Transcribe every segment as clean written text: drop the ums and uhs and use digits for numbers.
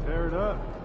Tear it up.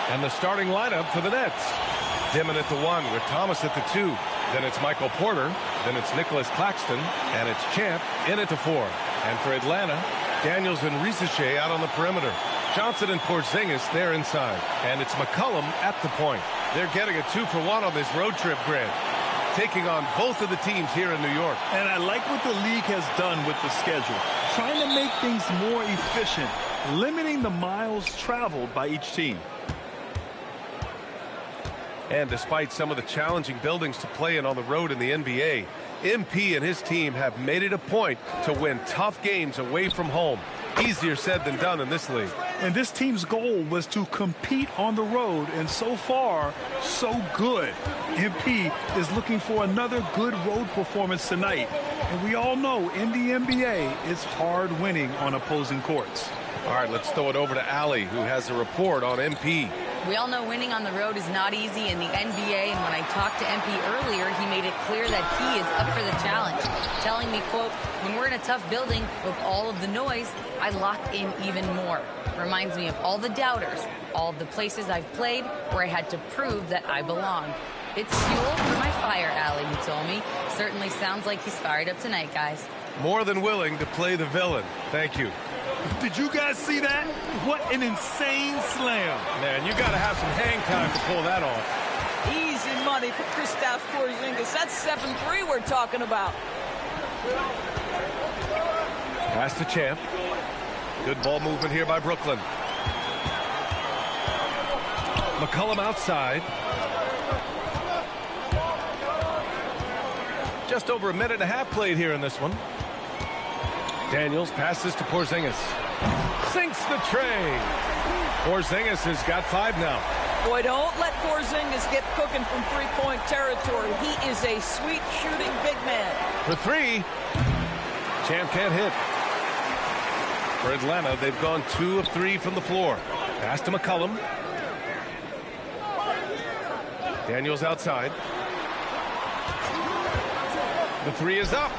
And the starting lineup for the Nets. Dimon at the 1 with Thomas at the 2. Then it's Michael Porter. Then it's Nicholas Claxton. And it's Champ in at the 4. And for Atlanta, Daniels and Risache out on the perimeter. Johnson and Porzingis there inside. And it's McCollum at the point. They're getting a 2-for-1 on this road trip, Grant. Taking on both of the teams here in New York. And I like what the league has done with the schedule. Trying to make things more efficient. Limiting the miles traveled by each team. And despite some of the challenging buildings to play in on the road in the NBA, MP and his team have made it a point to win tough games away from home. Easier said than done in this league. And this team's goal was to compete on the road, and so far, so good. MP is looking for another good road performance tonight. And we all know in the NBA, it's hard winning on opposing courts. All right, let's throw it over to Allie, who has a report on MP. We all know winning on the road is not easy in the NBA, and when I talked to MP earlier, he made it clear that he is up for the challenge, telling me, quote, when we're in a tough building with all of the noise, I lock in even more. Reminds me of all the doubters, all of the places I've played where I had to prove that I belonged. It's fuel for my fire, Allie, he told me. Certainly sounds like he's fired up tonight, guys. More than willing to play the villain. Thank you. Did you guys see that? What an insane slam. Man, you got to have some hang time to pull that off. Easy money for Kristaps Porzingis. That's 7-3 we're talking about. Pass to Champ. Good ball movement here by Brooklyn. McCollum outside. Just over a minute and a half played here in this one. Daniels passes to Porzingis. Sinks the tray. Porzingis has got 5 now. Boy, don't let Porzingis get cooking from three-point territory. He is a sweet shooting big man. For 3. Champ can't hit. For Atlanta, they've gone 2 of 3 from the floor. Pass to McCollum. Daniels outside. The 3 is up.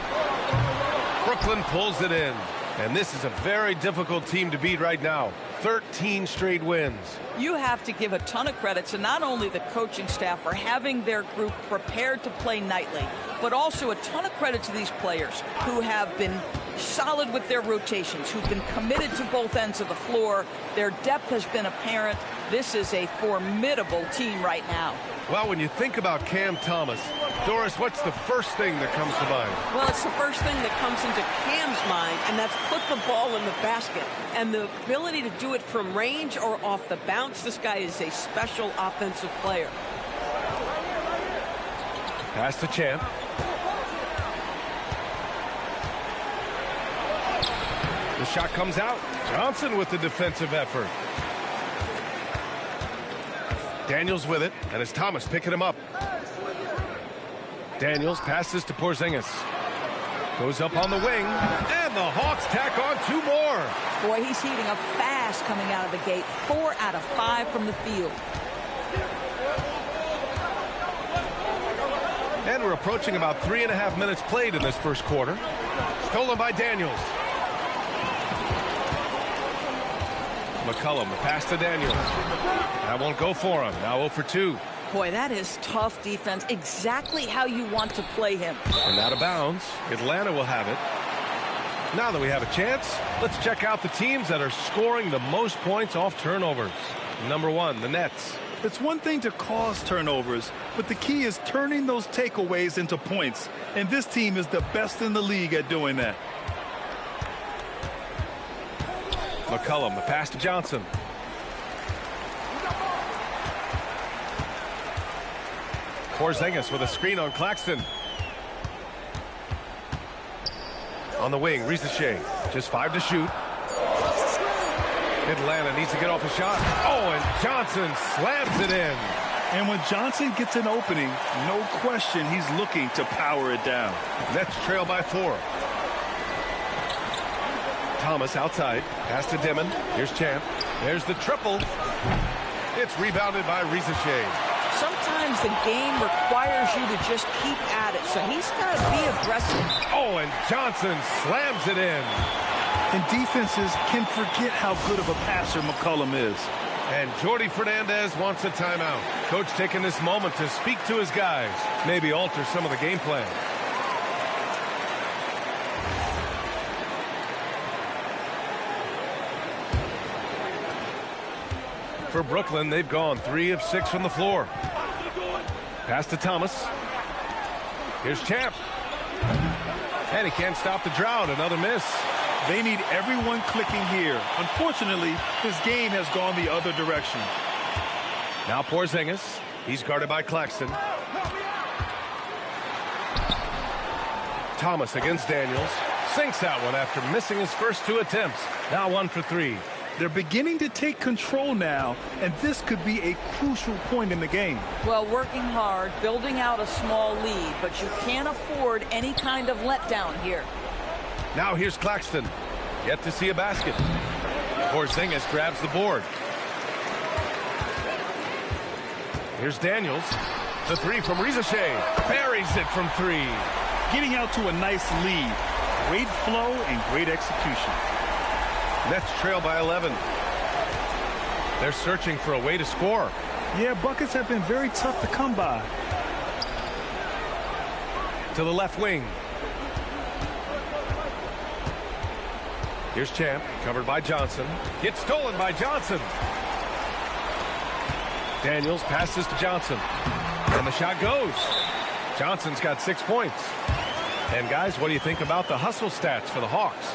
Brooklyn pulls it in. And this is a very difficult team to beat right now. 13 straight wins. You have to give a ton of credit to not only the coaching staff for having their group prepared to play nightly, but also a ton of credit to these players who have been solid with their rotations, who've been committed to both ends of the floor. Their depth has been apparent. This is a formidable team right now. Well, when you think about Cam Thomas, Doris, what's the first thing that comes to mind? Well, it's the first thing that comes into Cam's mind, and that's put the ball in the basket. And the ability to do it from range or off the bounce, this guy is a special offensive player. Pass to Champ. The shot comes out. Johnson with the defensive effort. Daniels with it, and it's Thomas picking him up. Daniels passes to Porzingis. Goes up on the wing, and the Hawks tack on 2 more. Boy, he's heating up fast coming out of the gate. 4 out of 5 from the field. And we're approaching about 3.5 minutes played in this first quarter. Stolen by Daniels. McCollum, the pass to Daniels. That won't go for him. Now 0 for 2. Boy, that is tough defense. Exactly how you want to play him. And out of bounds. Atlanta will have it. Now that we have a chance, let's check out the teams that are scoring the most points off turnovers. Number 1, the Nets. It's one thing to cause turnovers, but the key is turning those takeaways into points. And this team is the best in the league at doing that. McCollum, the pass to Johnson. Porzingis with a screen on Claxton. On the wing, Risache. Just 5 to shoot. Atlanta needs to get off a shot. Oh, and Johnson slams it in. And when Johnson gets an opening, no question he's looking to power it down. Nets trail by 4. Thomas outside. Pass to Dimon. Here's Champ. There's the triple. It's rebounded by Risache. Sometimes the game requires you to just keep at it, so he's got to be aggressive. Oh, and Johnson slams it in. And defenses can forget how good of a passer McCollum is. And Jordi Fernandez wants a timeout. Coach taking this moment to speak to his guys, maybe alter some of the game plan. For Brooklyn, they've gone 3 of 6 from the floor. Pass to Thomas. Here's Champ. And he can't stop the drought. Another miss. They need everyone clicking here. Unfortunately, his game has gone the other direction. Now Porzingis. He's guarded by Claxton. Thomas against Daniels. Sinks that one after missing his first 2 attempts. Now 1 for 3. They're beginning to take control now, and this could be a crucial point in the game. Well, working hard, building out a small lead, but you can't afford any kind of letdown here. Now here's Claxton. Yet to see a basket. Porzingis grabs the board. Here's Daniels. The 3 from Risache. Buries it from 3. Getting out to a nice lead. Great flow and great execution. Nets trail by 11. They're searching for a way to score. Yeah, buckets have been very tough to come by. To the left wing. Here's Champ, covered by Johnson. Gets stolen by Johnson. Daniels passes to Johnson. And the shot goes. Johnson's got 6 points. And guys, what do you think about the hustle stats for the Hawks?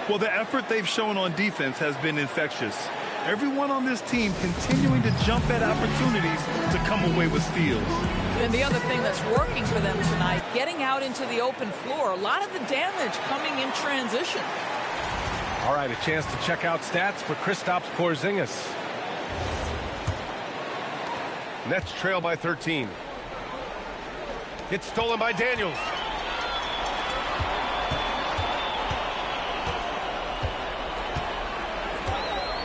Well, the effort they've shown on defense has been infectious. Everyone on this team continuing to jump at opportunities to come away with steals. And the other thing that's working for them tonight, getting out into the open floor. A lot of the damage coming in transition. All right, a chance to check out stats for Kristaps Porzingis. Nets trail by 13. It's stolen by Daniels.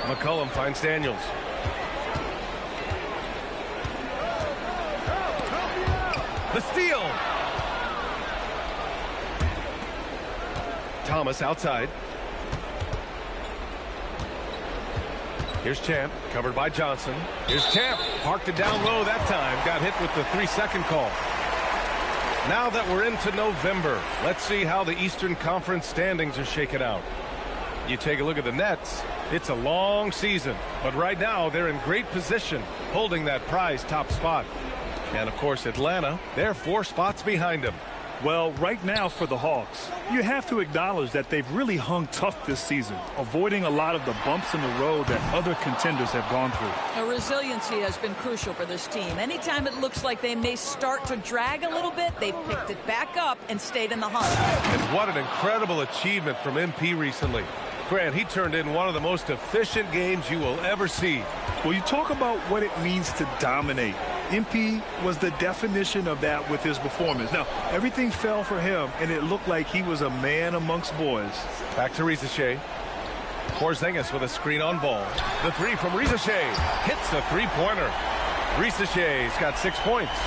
McCollum finds Daniels. The steal. Thomas outside. Here's Champ, covered by Johnson. Here's Champ, parked it down low that time. Got hit with the 3-second call. Now that we're into November, let's see how the Eastern Conference standings are shaken out. You take a look at the Nets, it's a long season, but right now they're in great position, holding that prize top spot. And of course Atlanta, they're 4 spots behind them. Well, right now for the Hawks, you have to acknowledge that they've really hung tough this season, avoiding a lot of the bumps in the road that other contenders have gone through. Resiliency has been crucial for this team. Anytime it looks like they may start to drag a little bit, they've picked it back up and stayed in the hunt. And what an incredible achievement from MP recently. Grant, he turned in one of the most efficient games you will ever see. Well, you talk about what it means to dominate. MP was the definition of that with his performance. Now, everything fell for him, and it looked like he was a man amongst boys. Back to Rizachet. Porzingis with a screen on ball. The 3 from Rizachet hits a 3-pointer. Rizachet's got 6 points.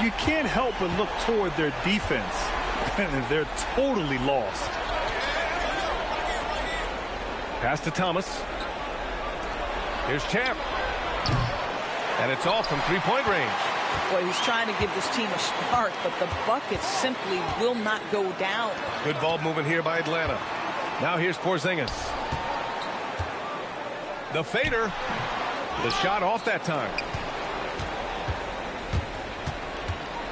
You can't help but look toward their defense. They're totally lost. Pass to Thomas. Here's Champ. And it's all from 3-point range. Boy, he's trying to give this team a spark, but the buckets simply will not go down. Good ball movement here by Atlanta. Now here's Porzingis. The fader. The shot off that time.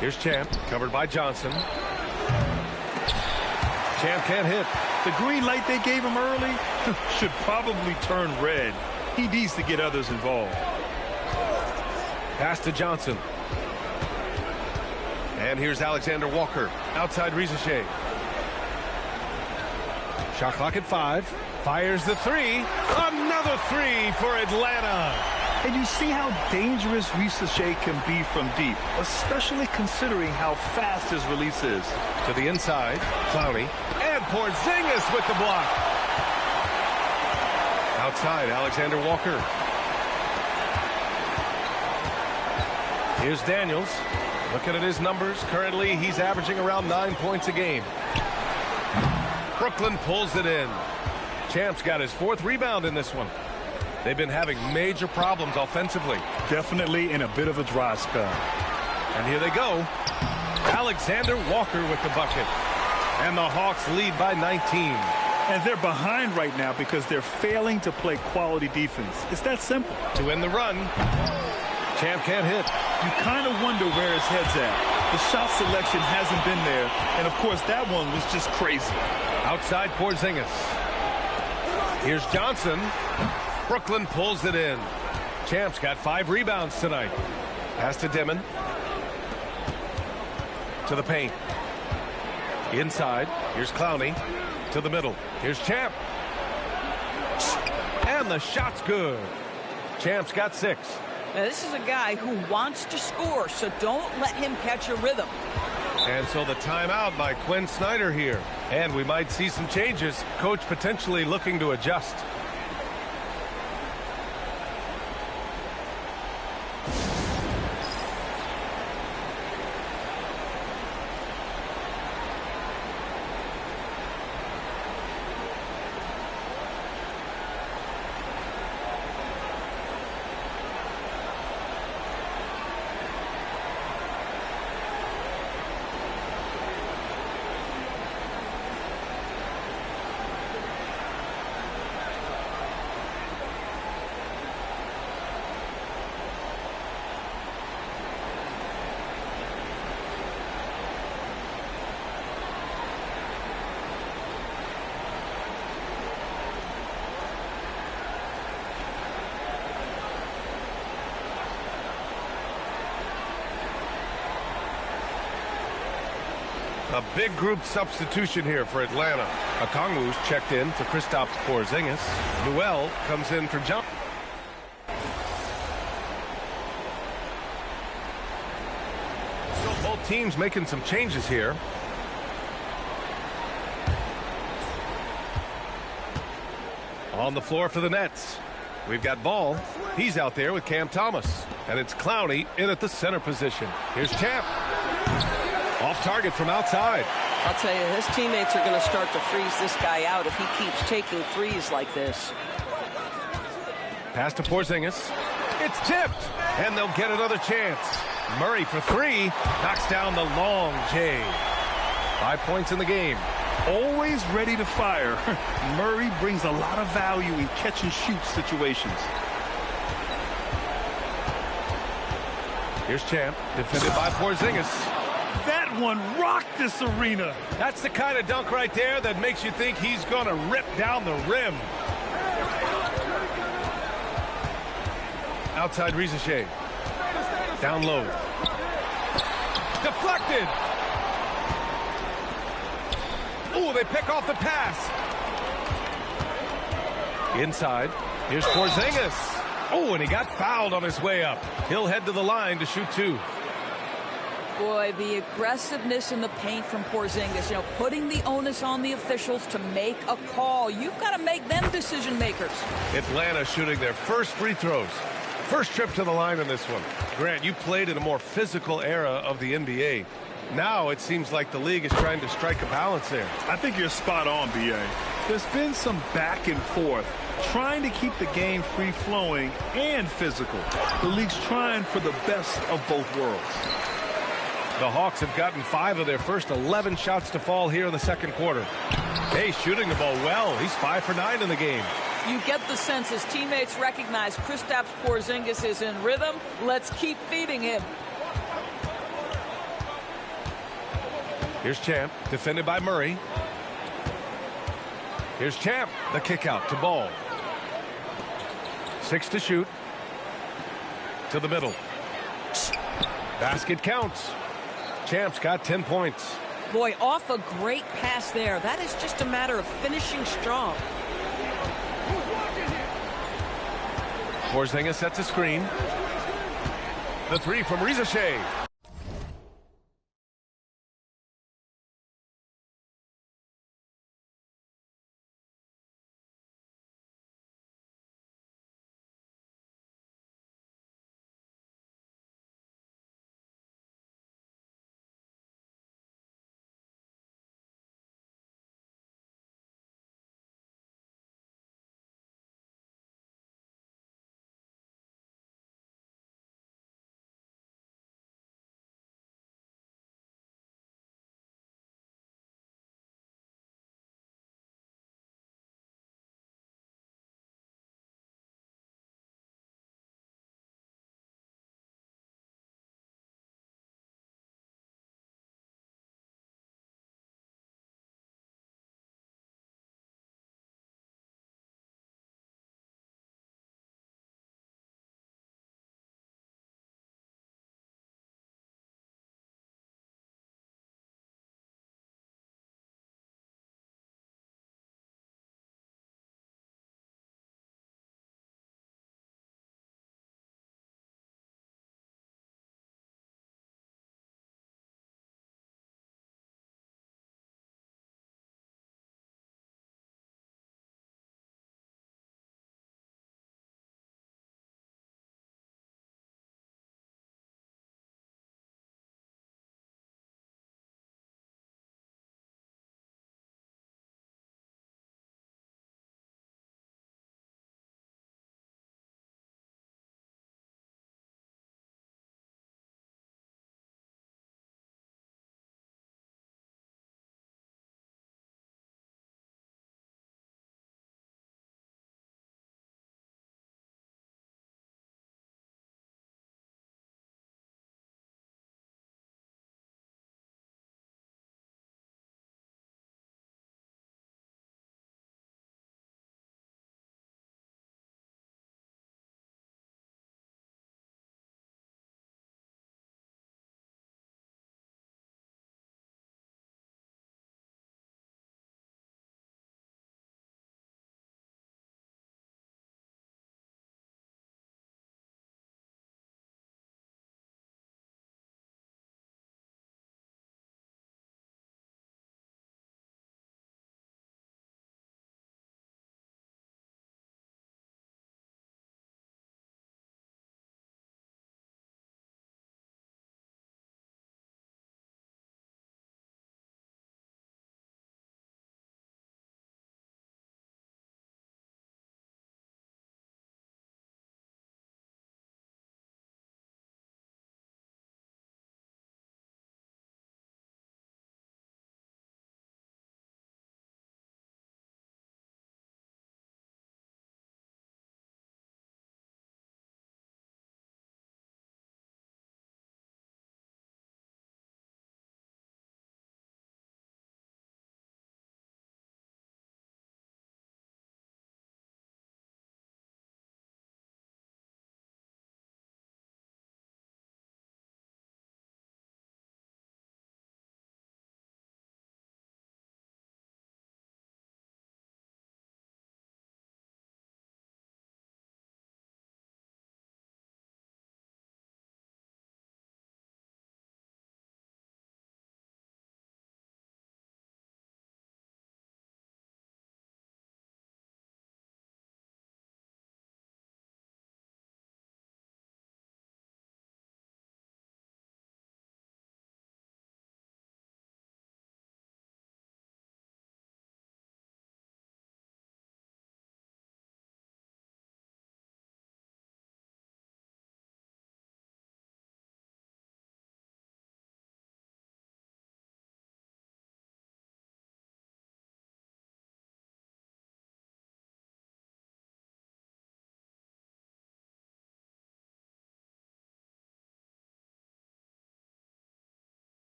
Here's Champ, covered by Johnson. Champ can't hit. The green light they gave him early should probably turn red. He needs to get others involved. Pass to Johnson. And here's Alexander Walker outside Rizachet. Shot clock at 5. Fires the 3. Another 3 for Atlanta. And you see how dangerous Rizachet can be from deep, especially considering how fast his release is. To the inside, Clowney. And Porzingis with the block. Outside, Alexander Walker. Here's Daniels. Looking at his numbers, currently he's averaging around 9 points a game. Brooklyn pulls it in. Champ's got his 4th rebound in this one. They've been having major problems offensively. Definitely in a bit of a dry spell. And here they go. Alexander Walker with the bucket. And the Hawks lead by 19. And they're behind right now because they're failing to play quality defense. It's that simple. To end the run. Champ can't hit. You kind of wonder where his head's at. The shot selection hasn't been there. And, of course, that one was just crazy. Outside Porzingis. Here's Johnson. Brooklyn pulls it in. Champ's got 5 rebounds tonight. Pass to Dimon. To the paint. Inside. Here's Clowney. To the middle. Here's Champ. And the shot's good. Champ's got 6. Now, this is a guy who wants to score, so don't let him catch a rhythm. And so the timeout by Quinn Snyder here. And we might see some changes. Coach potentially looking to adjust. A big group substitution here for Atlanta. Okongwu's checked in for Kristaps Porzingis. Newell comes in for John. So both teams making some changes here. On the floor for the Nets, we've got Ball. He's out there with Cam Thomas. And it's Clowney in at the center position. Here's Champ. Off target from outside. I'll tell you, his teammates are going to start to freeze this guy out if he keeps taking threes like this. Pass to Porzingis. It's tipped, and they'll get another chance. Murray for three. Knocks down the long J. 5 points in the game. Always ready to fire. Murray brings a lot of value in catch-and-shoot situations. Here's Champ, defended by Porzingis. That one rocked this arena. That's the kind of dunk right there that makes you think he's going to rip down the rim. Outside Rizachet. Down low. Deflected. Ooh, they pick off the pass. Inside. Here's Porzingis. Oh, and he got fouled on his way up. He'll head to the line to shoot two. Boy, the aggressiveness in the paint from Porzingis, you know, putting the onus on the officials to make a call. You've got to make them decision makers. Atlanta shooting their first free throws. First trip to the line in this one. Grant, you played in a more physical era of the NBA. Now it seems like the league is trying to strike a balance there. I think you're spot on, B.A. There's been some back and forth, trying to keep the game free-flowing and physical. The league's trying for the best of both worlds. The Hawks have gotten 5 of their first 11 shots to fall here in the second quarter. Hey, shooting the ball well. He's 5 for 9 in the game. You get the sense his teammates recognize Kristaps Porzingis is in rhythm. Let's keep feeding him. Here's Champ, defended by Murray. Here's Champ, the kick out to Ball. 6 to shoot. To the middle. Basket counts. Champ's got 10 points. Boy, off a great pass there. That is just a matter of finishing strong. Porzingis sets a screen. The three from Rizachet.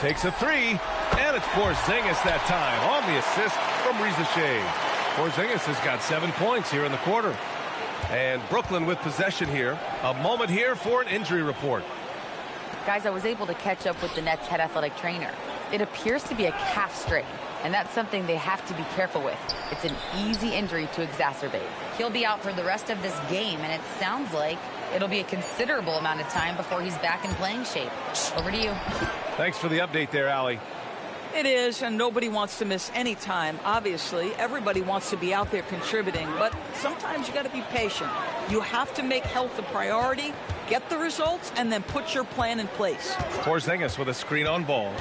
Takes a three, and it's Porzingis that time on the assist from Rizachet. Porzingis has got 7 points here in the quarter. And Brooklyn with possession here. A moment here for an injury report. Guys, I was able to catch up with the Nets head athletic trainer. It appears to be a calf strain, and that's something they have to be careful with. It's an easy injury to exacerbate. He'll be out for the rest of this game, and it sounds like it'll be a considerable amount of time before he's back in playing shape. Over to you. Thanks for the update there, Allie. It is, and nobody wants to miss any time. Obviously, everybody wants to be out there contributing, but sometimes you got to be patient. You have to make health a priority, get the results, and then put your plan in place. Porzingis with a screen on ball.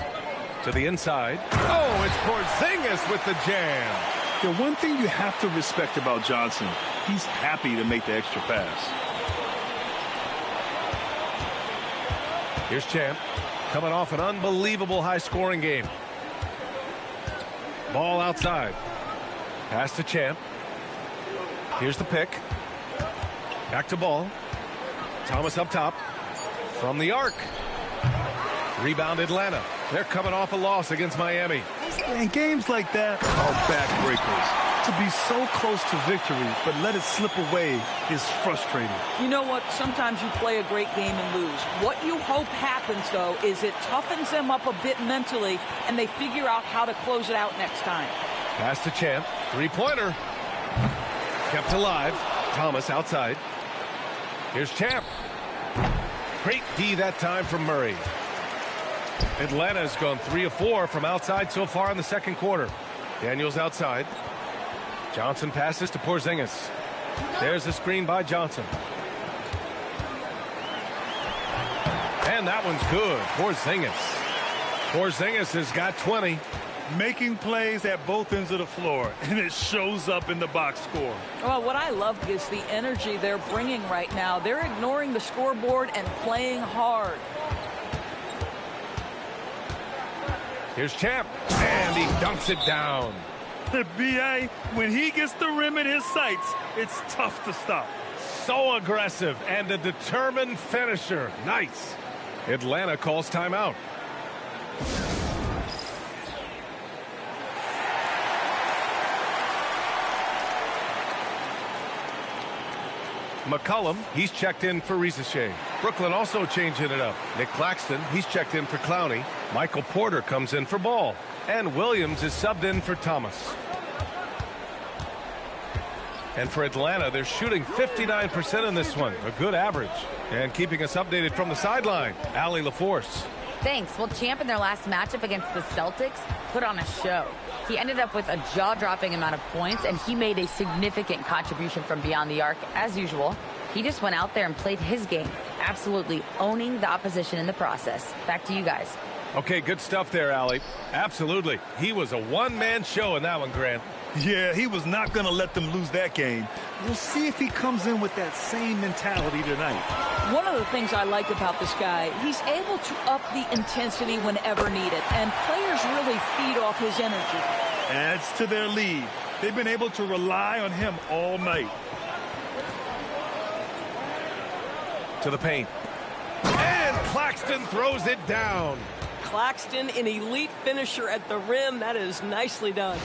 To the inside. Oh, it's Porzingis with the jam. The one thing you have to respect about Johnson, he's happy to make the extra pass. Here's Champ, coming off an unbelievable high-scoring game. Ball outside. Pass to Champ. Here's the pick. Back to ball. Thomas up top. From the arc. Rebound Atlanta. They're coming off a loss against Miami. And games like that are backbreakers. To be so close to victory, but let it slip away is frustrating. You know what? Sometimes you play a great game and lose. What you hope happens, though, is it toughens them up a bit mentally, and they figure out how to close it out next time. Pass to Champ. Three-pointer. Kept alive. Thomas outside. Here's Champ. Great D that time from Murray. Atlanta's gone 3 of 4 from outside so far in the second quarter. Daniels outside. Johnson passes to Porzingis. There's the screen by Johnson. And that one's good. Porzingis has got 20. Making plays at both ends of the floor, and it shows up in the box score. Well, what I love is the energy they're bringing right now. They're ignoring the scoreboard and playing hard. Here's Champ, and he dunks it down. The B.A., when he gets the rim in his sights, it's tough to stop. So aggressive and a determined finisher. Nice. Atlanta calls timeout. McCollum, he's checked in for Rizachet. Brooklyn also changing it up. Nick Claxton, he's checked in for Clowney. Michael Porter comes in for Ball. And Williams is subbed in for Thomas. And for Atlanta, they're shooting 59% in this one. A good average. And keeping us updated from the sideline, Allie LaForce. Thanks. Well, Champ in their last matchup against the Celtics put on a show. He ended up with a jaw-dropping amount of points, and he made a significant contribution from beyond the arc, as usual. He just went out there and played his game, absolutely owning the opposition in the process. Back to you guys. Okay, good stuff there, Allie. Absolutely. He was a one-man show in that one, Grant. Yeah, he was not going to let them lose that game. We'll see if he comes in with that same mentality tonight. One of the things I like about this guy, he's able to up the intensity whenever needed, and players really feed off his energy. Adds to their lead. They've been able to rely on him all night. To the paint. And Claxton throws it down. Claxton, an elite finisher at the rim. That is nicely done.